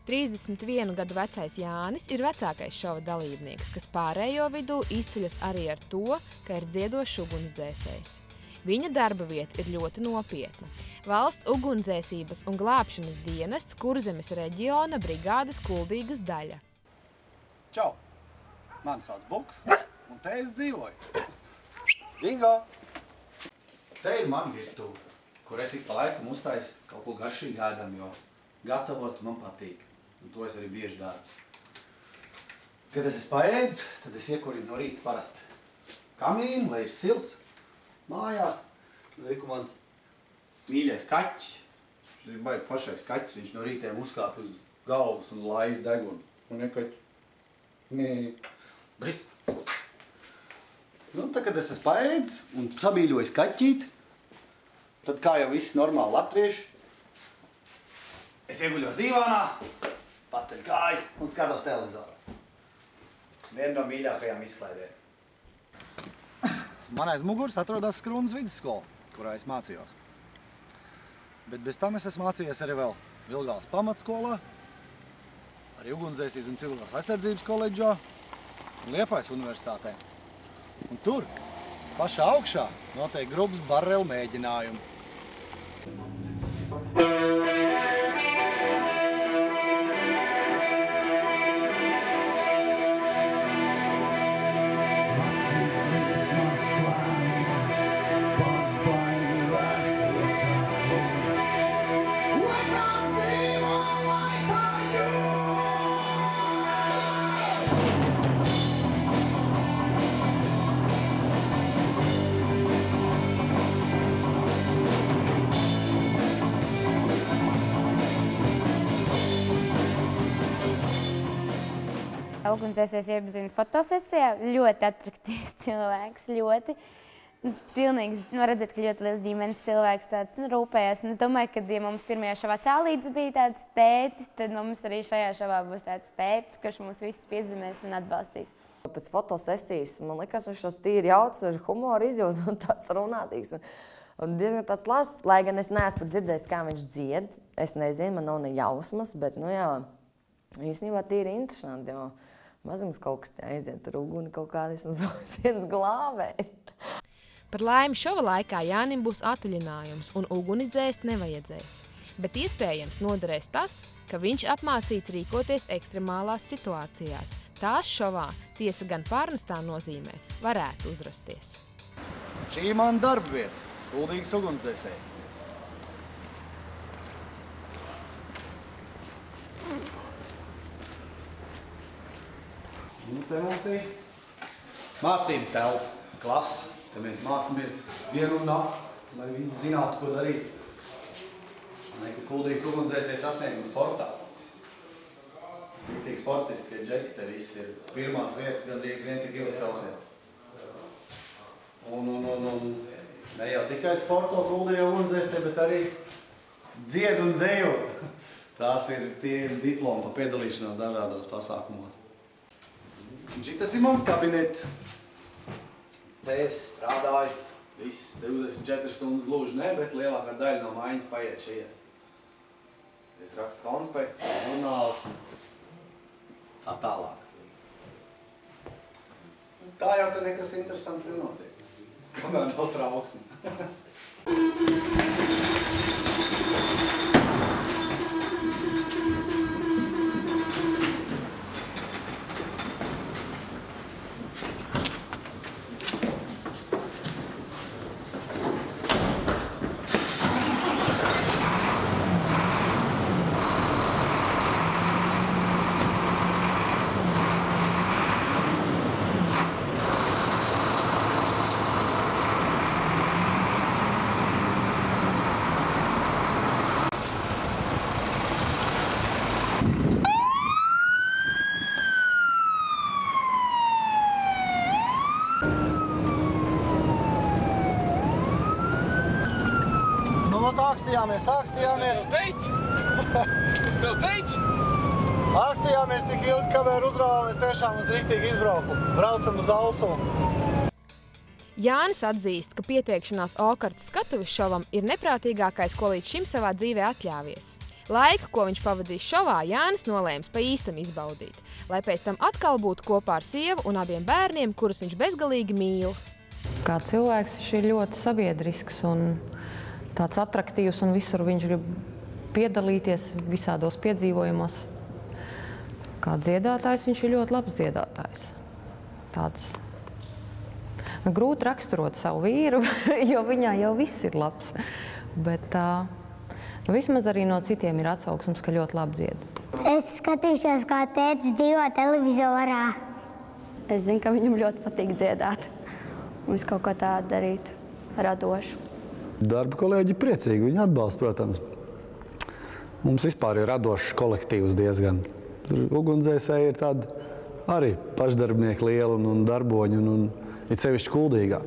31 gadu vecais Jānis ir vecākais šova dalībnieks, kas pārējo vidū izceļas arī ar to, ka ir dziedošs ugunsdzēsējs. Viņa darba vieta ir ļoti nopietna. Valsts ugunsdzēsības un glābšanas dienests Kurzemes reģiona brigādes Kuldīgas daļa. Čau! Mani sauc Buks, un te es dzīvoju. Bingo! Te ir man virtuve, kur es ik pa laikam uztaisu kaut ko garšīgi ēdam, jo gatavot man patīk. Un to es arī bieži daru. Kad es esmu paēdis, tad es iekurinu no rīta parasti kamīnu, lai ir silts mājās. Un ir mans mīļais kaķis. Šis ir baigi foršais kaķis. Viņš no rītiem uzkāp uz galvas un laiz degunu. Un ja kaķi? Nē. Brist. Nu, tad, kad es esmu paēdis un sabīļojis kaķīti, tad kā jau viss normāli latvieši, es ieguļos dīvānā, paceļ kājas un skatos televizoru. Viena no mīļākajām izklaidēm. Man aiz muguras atrodas Skrūnas vidusskola, kurā es mācījos. Bet bez tam es esmu mācījies arī vēl Vilgālas pamatskolā, arī Ugunsdzēsības un civilās aizsardzības koledžā un Liepājas universitātē. Un tur, pašā augšā, notiek grupas barelu mēģinājumi. Ugunsdzēsējs iepazinu fotosesijā. Ļoti atraktīvs cilvēks, ļoti. Pilnīgs, var redzēt, ka ļoti liels ģimenes cilvēks tāds rūpējas. Un es domāju, ka, ja mums pirmajā šovā Cālītis bija tāds tētis, tad mums arī šajā šovā būs tāds tētis, kurš mūs visus piezemēs un atbalstīs. Pēc fotosesijas man likās, viņš šos tīri jauts ar humoru izjūtu un tāds runātīgs. Un diezgan tāds lašs, lai gan es neesmu pat dzirdējis, kā viņš dzied. Es nezinu, man nav ne jausmas, bet, nu jā, īstenībā tīri interesanti, jo mazums kaut kas te aiziet ar uguni kaut kādas un viens glābēt. Par laimi šova laikā Jānim būs atvaļinājums un uguni dzēst nevajadzēs. Bet iespējams noderēs tas, ka viņš apmācīts rīkoties ekstremālās situācijās. Tās šovā, tiesa gan pārnestā nozīmē, varētu uzrasties. Šī ir mana darba vieta, Kuldīgas ugunsdzēsēji. Nu, te mums ir mācību telpa, klase. Te mēs mācāmies dienu un nakti, lai visi zinātu, ko darīt. Lai Kuldīgas ugunsdzēsēji sasniegumi sportā. Tik sportiskie džeki, te viss ir pirmās vietas, gandrīz vien tik jūs kausiet. Un ne jau tikai sporto Kuldīgas ugunsdzēsēji, bet arī dzied un dejo. Tie ir diplomi par piedalīšanos dažādos pasākumos. Šitas ir mans kabinets. Te es strādāju, viss 24 stundas gluži ne, bet lielākā daļa no mājas paiet šeit. Es rakstu konspekts, žurnālus un tā tālāk. Tā jau te nekas interesants nenotiek. Kamēr nav trauksme. Ākstījāmies. Es tev teicu? Ākstījāmies tik ilgi, kamēr uzrāvāmies tiešām uz rīktīgu izbraukumu. Braucam uz Alsumu. Jānis atzīst, ka pieteikšanās Okartas skatuves šovam ir neprātīgākais, ko līdz šim savā dzīvē atļāvies. Laiku, ko viņš pavadīs šovā, Jānis nolēms pa īstam izbaudīt, lai pēc tam atkal būtu kopā ar sievu un abiem bērniem, kurus viņš bezgalīgi mīl. Kā cilvēks viņš ir ļoti sabiedrisks un tāds atraktīvs, un visur viņš grib piedalīties visādos piedzīvojumos. Kā dziedātājs viņš ir ļoti labs dziedātājs. Tāds grūti raksturot savu vīru, jo viņā jau viss ir labs. Bet vismaz arī no citiem ir atsauksmes, ka ļoti labi dzied. Es skatīšos, kā tētis dzīvo televizorā. Es zinu, ka viņam ļoti patīk dziedāt. Un es kaut ko tādu darīt radošu. Darba kolēģi ir priecīgi, viņi atbalsta, protams. Mums vispār ir radošs kolektīvs diezgan. Ugunsdzēsēji ir tādi arī pašdarbnieki lieli un darboņi un it sevišķi Kuldīgā.